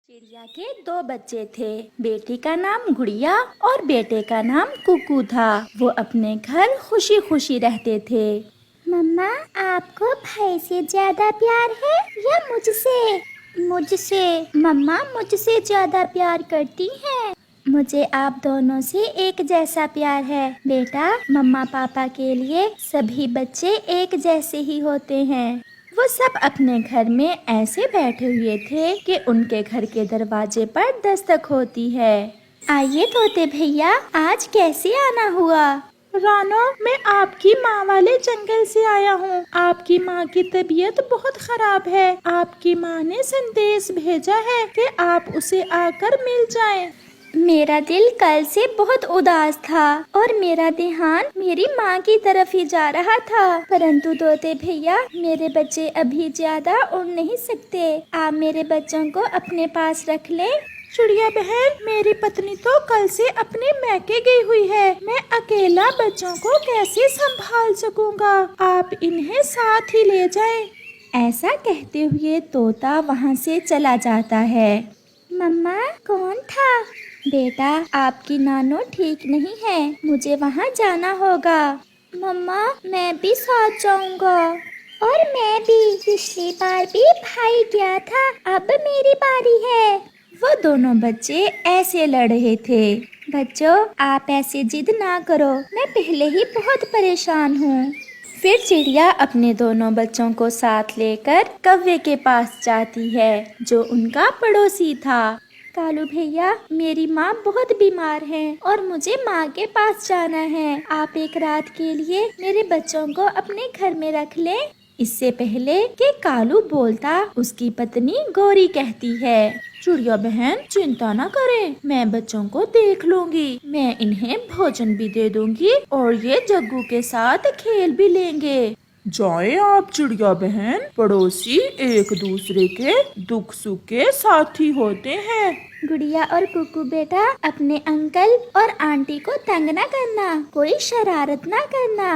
चिड़िया के दो बच्चे थे। बेटी का नाम गुड़िया और बेटे का नाम कुकू था। वो अपने घर खुशी खुशी रहते थे। मम्मा, आपको भाई से ज्यादा प्यार है या मुझसे? मुझसे। मम्मा मुझसे ज्यादा प्यार करती हैं। मुझे आप दोनों से एक जैसा प्यार है बेटा। मम्मा पापा के लिए सभी बच्चे एक जैसे ही होते हैं। वो सब अपने घर में ऐसे बैठे हुए थे कि उनके घर के दरवाजे पर दस्तक होती है। आइए तोते भैया, आज कैसे आना हुआ? रानो, मैं आपकी माँ वाले जंगल से आया हूँ। आपकी माँ की तबीयत बहुत खराब है। आपकी माँ ने संदेश भेजा है कि आप उसे आकर मिल जाएं। मेरा दिल कल से बहुत उदास था और मेरा ध्यान मेरी माँ की तरफ ही जा रहा था। परंतु तोते भैया, मेरे बच्चे अभी ज्यादा उड़ नहीं सकते। आप मेरे बच्चों को अपने पास रख लें। चिड़िया बहन, मेरी पत्नी तो कल से अपने मैके गई हुई है। मैं अकेला बच्चों को कैसे संभाल सकूंगा? आप इन्हें साथ ही ले जाएं। ऐसा कहते हुए तोता वहाँ से चला जाता है। मम्मा, कौन था? बेटा, आपकी नानो ठीक नहीं है, मुझे वहाँ जाना होगा। मम्मा, मैं भी साथ जाऊंगा। और मैं भी। पिछली बार भी भाई गया था, अब मेरी बारी है। वो दोनों बच्चे ऐसे लड़ रहे थे। बच्चों, आप ऐसे जिद ना करो, मैं पहले ही बहुत परेशान हूँ। फिर चिड़िया अपने दोनों बच्चों को साथ लेकर कौवे के पास जाती है, जो उनका पड़ोसी था। कालू भैया, मेरी माँ बहुत बीमार है और मुझे माँ के पास जाना है। आप एक रात के लिए मेरे बच्चों को अपने घर में रख लें। इससे पहले कि कालू बोलता, उसकी पत्नी गौरी कहती है, चिड़िया बहन चिंता न करें, मैं बच्चों को देख लूंगी। मैं इन्हें भोजन भी दे दूंगी और ये जग्गू के साथ खेल भी लेंगे। जाएं आप चिड़िया बहन, पड़ोसी एक दूसरे के दुख सुख के साथी होते हैं। गुड़िया और कुकू बेटा, अपने अंकल और आंटी को तंग ना करना, कोई शरारत ना करना।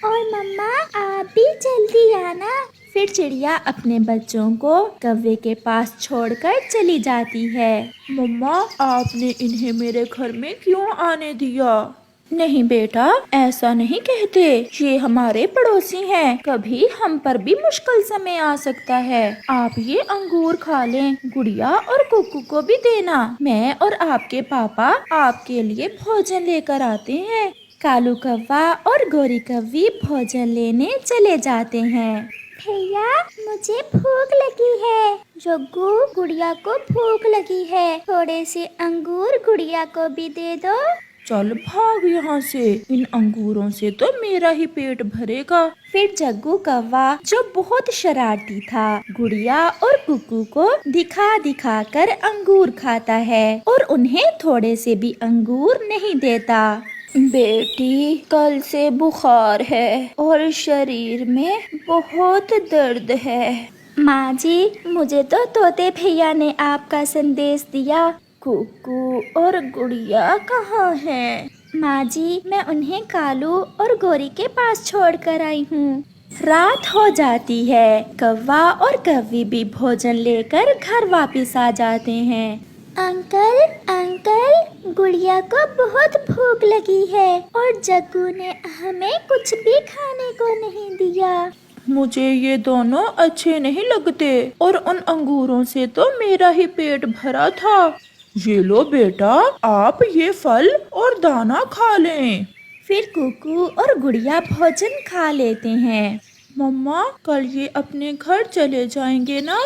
और मम्मा, आप भी जल्दी आना। फिर चिड़िया अपने बच्चों को कौवे के पास छोड़कर चली जाती है। मम्मा, आपने इन्हें मेरे घर में क्यों आने दिया? नहीं बेटा, ऐसा नहीं कहते। ये हमारे पड़ोसी हैं। कभी हम पर भी मुश्किल समय आ सकता है। आप ये अंगूर खा लें। गुड़िया और कुकू को भी देना। मैं और आपके पापा आपके लिए भोजन लेकर आते हैं। कालू कौवा और गोरी कौवी भोजन लेने चले जाते हैं। भैया, मुझे भूख लगी है। जग्गू, गुड़िया को भूख लगी है, थोड़े से अंगूर गुड़िया को भी दे दो। चल भाग यहाँ से, इन अंगूरों से तो मेरा ही पेट भरेगा। फिर जग्गू कौवा, जो बहुत शरारती था, गुड़िया और कुकू को दिखा दिखा कर अंगूर खाता है और उन्हें थोड़े से भी अंगूर नहीं देता। बेटी, कल से बुखार है और शरीर में बहुत दर्द है। माँ जी, मुझे तो तोते भैया ने आपका संदेश दिया। कुकू और गुड़िया कहाँ हैं? माँ जी, मैं उन्हें कालू और गोरी के पास छोड़ कर आई हूँ। रात हो जाती है। कौवा और कौवी भी भोजन लेकर घर वापस आ जाते हैं। अंकल, अंकल, गुड़िया को बहुत भूख लगी है और जग्गू ने हमें कुछ भी खाने को नहीं दिया। मुझे ये दोनों अच्छे नहीं लगते और उन अंगूरों से तो मेरा ही पेट भरा था। ये लो बेटा, आप ये फल और दाना खा लें। फिर कुकू और गुड़िया भोजन खा लेते हैं। मम्मा, कल ये अपने घर चले जाएंगे ना?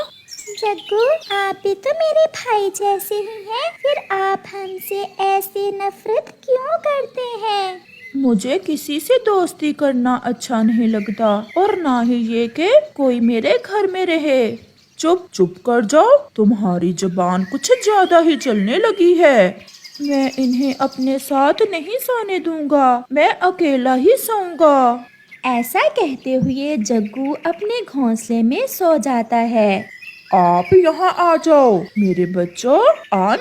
जग्गू, आप भी तो मेरे भाई जैसे ही हैं, फिर आप हमसे ऐसे नफरत क्यों करते हैं? मुझे किसी से दोस्ती करना अच्छा नहीं लगता और ना ही ये कि कोई मेरे घर में रहे। चुप चुप कर जाओ, तुम्हारी जुबान कुछ ज्यादा ही चलने लगी है। मैं इन्हें अपने साथ नहीं सोने दूंगा, मैं अकेला ही सोऊंगा। ऐसा कहते हुए जग्गू अपने घोंसले में सो जाता है। आप यहाँ आ जाओ मेरे बच्चों,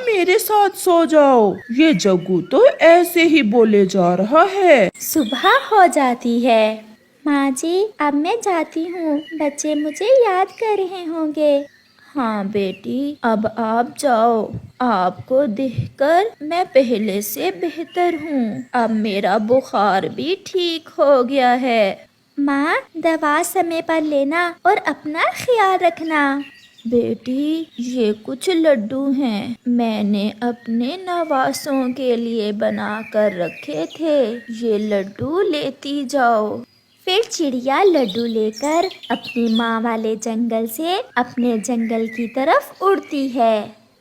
मेरे साथ सो जाओ। ये जग्गू तो ऐसे ही बोले जा रहा है। सुबह हो जाती है। माँ जी, अब मैं जाती हूँ, बच्चे मुझे याद कर रहे होंगे। हाँ बेटी, अब आप जाओ। आपको देखकर मैं पहले से बेहतर हूँ। अब मेरा बुखार भी ठीक हो गया है। माँ, दवा समय पर लेना और अपना ख्याल रखना। बेटी, ये कुछ लड्डू हैं, मैंने अपने नवासों के लिए बना कर रखे थे। ये लड्डू लेती जाओ। फिर चिड़िया लड्डू लेकर अपनी माँ वाले जंगल से अपने जंगल की तरफ उड़ती है।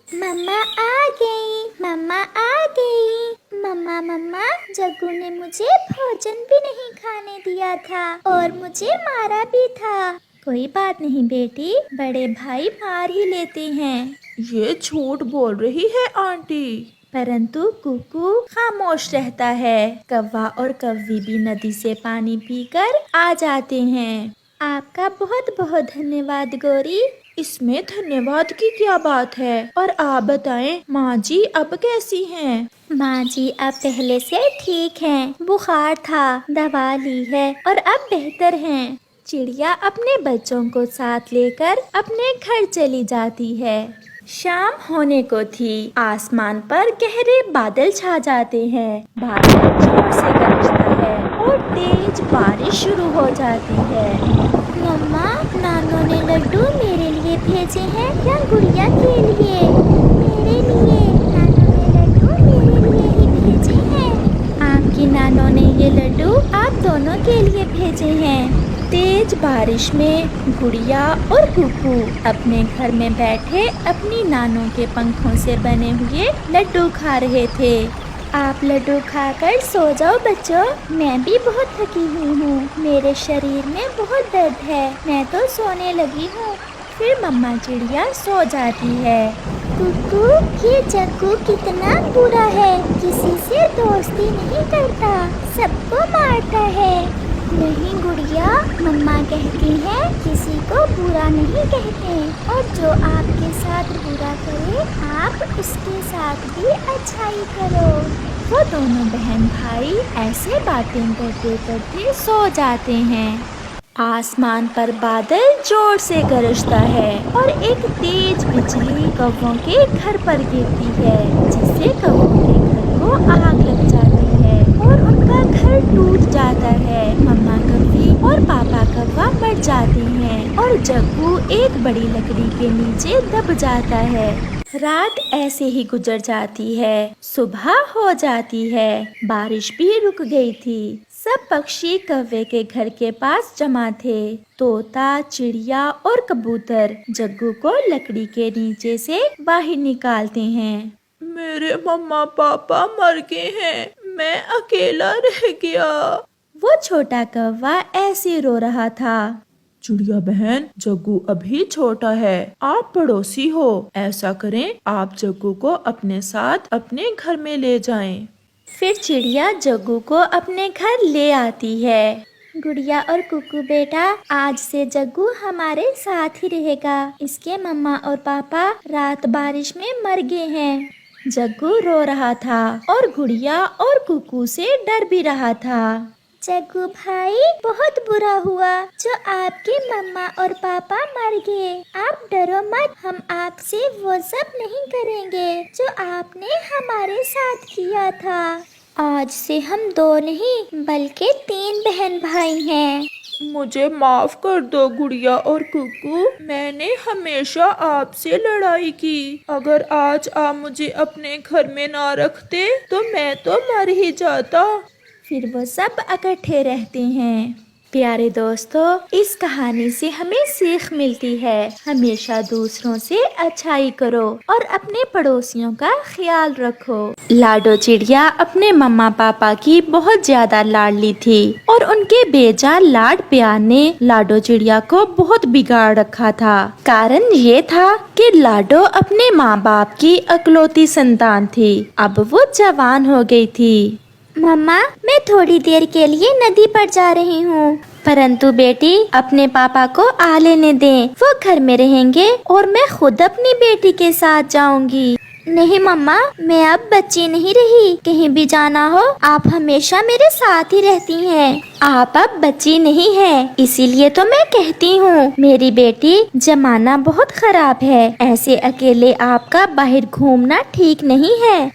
मम्मा आ गई, मम्मा आ गई। मम्मा मम्मा, जग्गू ने मुझे भोजन भी नहीं खाने दिया था और मुझे मारा भी था। कोई बात नहीं बेटी, बड़े भाई मार ही लेते हैं। ये झूठ बोल रही है आंटी। परंतु कुकू खामोश रहता है। कौवा और कव्वी भी नदी से पानी पीकर आ जाते हैं। आपका बहुत बहुत धन्यवाद गौरी। इसमें धन्यवाद की क्या बात है? और आप बताएं, माँ जी अब कैसी हैं? माँ जी अब पहले से ठीक हैं। बुखार था, दवा ली है और अब बेहतर हैं। चिड़िया अपने बच्चों को साथ लेकर अपने घर चली जाती है। शाम होने को थी। आसमान पर गहरे बादल छा जाते हैं। बादल जोर से गरजता है और तेज बारिश शुरू हो जाती है। मम्मा, नानो ने लड्डू मेरे लिए भेजे हैं या गुड़िया के लिए? मेरे लिए। नानो ने लड्डू मेरे लिए ही भेजे हैं। आपकी नानो ने ये लड्डू आप दोनों के लिए भेजे हैं। तेज बारिश में गुड़िया और कुकू अपने घर में बैठे अपनी नानों के पंखों से बने हुए लड्डू खा रहे थे। आप लड्डू खाकर सो जाओ बच्चों, मैं भी बहुत थकी हुई हूँ। मेरे शरीर में बहुत दर्द है, मैं तो सोने लगी हूँ। फिर मम्मा चिड़िया सो जाती है। कुकू, ये जग्गू कितना बुरा है, किसी से दोस्ती नहीं करता, सबको मारता है। नहीं गुड़िया, मम्मा कहती है किसी को बुरा नहीं कहते, और जो आपके साथ बुरा करे आप उसके साथ भी अच्छाई करो। वो दोनों बहन भाई ऐसे बातें करते करते सो जाते हैं। आसमान पर बादल जोर से गरजता है और एक तेज बिजली कौवों के घर पर गिरती है, जिससे कौवों के घर को आग लग जाती है और उनका घर टूट जाता है। मम्मा कव्वी और पापा कौवा मर जाते हैं और जग्गू एक बड़ी लकड़ी के नीचे दब जाता है। रात ऐसे ही गुजर जाती है। सुबह हो जाती है। बारिश भी रुक गई थी। सब पक्षी कौवे के घर के पास जमा थे। तोता, चिड़िया और कबूतर जग्गू को लकड़ी के नीचे से बाहर निकालते हैं। मेरे मम्मा पापा मर गए हैं, मैं अकेला रह गया। वो छोटा कौवा ऐसे रो रहा था। चिड़िया बहन, जग्गू अभी छोटा है, आप पड़ोसी हो, ऐसा करें आप जग्गू को अपने साथ अपने घर में ले जाएं। फिर चिड़िया जग्गू को अपने घर ले आती है। गुड़िया और कुकू बेटा, आज से जग्गू हमारे साथ ही रहेगा। इसके मम्मा और पापा रात बारिश में मर गए हैं। जग्गू रो रहा था और गुड़िया और कुकू से डर भी रहा था। जग्गू भाई, बहुत बुरा हुआ जो आपके मम्मा और पापा मर गए। आप डरो मत, हम आपसे वो सब नहीं करेंगे जो आपने हमारे साथ किया था। आज से हम 2 नहीं बल्कि 3 बहन भाई हैं। मुझे माफ कर दो गुड़िया और कुकू, मैंने हमेशा आपसे लड़ाई की। अगर आज आप मुझे अपने घर में ना रखते तो मैं तो मर ही जाता। फिर वो सब इकट्ठे रहते हैं। प्यारे दोस्तों, इस कहानी से हमें सीख मिलती है, हमेशा दूसरों से अच्छाई करो और अपने पड़ोसियों का ख्याल रखो। लाडो चिड़िया अपने मम्मा पापा की बहुत ज्यादा लाडली थी और उनके बेजा लाड प्यार ने लाडो चिड़िया को बहुत बिगाड़ रखा था। कारण ये था कि लाडो अपने माँ बाप की इकलौती संतान थी। अब वो जवान हो गई थी। मम्मा, मैं थोड़ी देर के लिए नदी पर जा रही हूँ। परंतु बेटी, अपने पापा को आ लेने दें, वो घर में रहेंगे और मैं खुद अपनी बेटी के साथ जाऊंगी। नहीं मम्मा, मैं अब बच्ची नहीं रही। कहीं भी जाना हो आप हमेशा मेरे साथ ही रहती हैं। आप अब बच्ची नहीं है, इसीलिए तो मैं कहती हूँ मेरी बेटी, जमाना बहुत खराब है, ऐसे अकेले आपका बाहर घूमना ठीक नहीं है।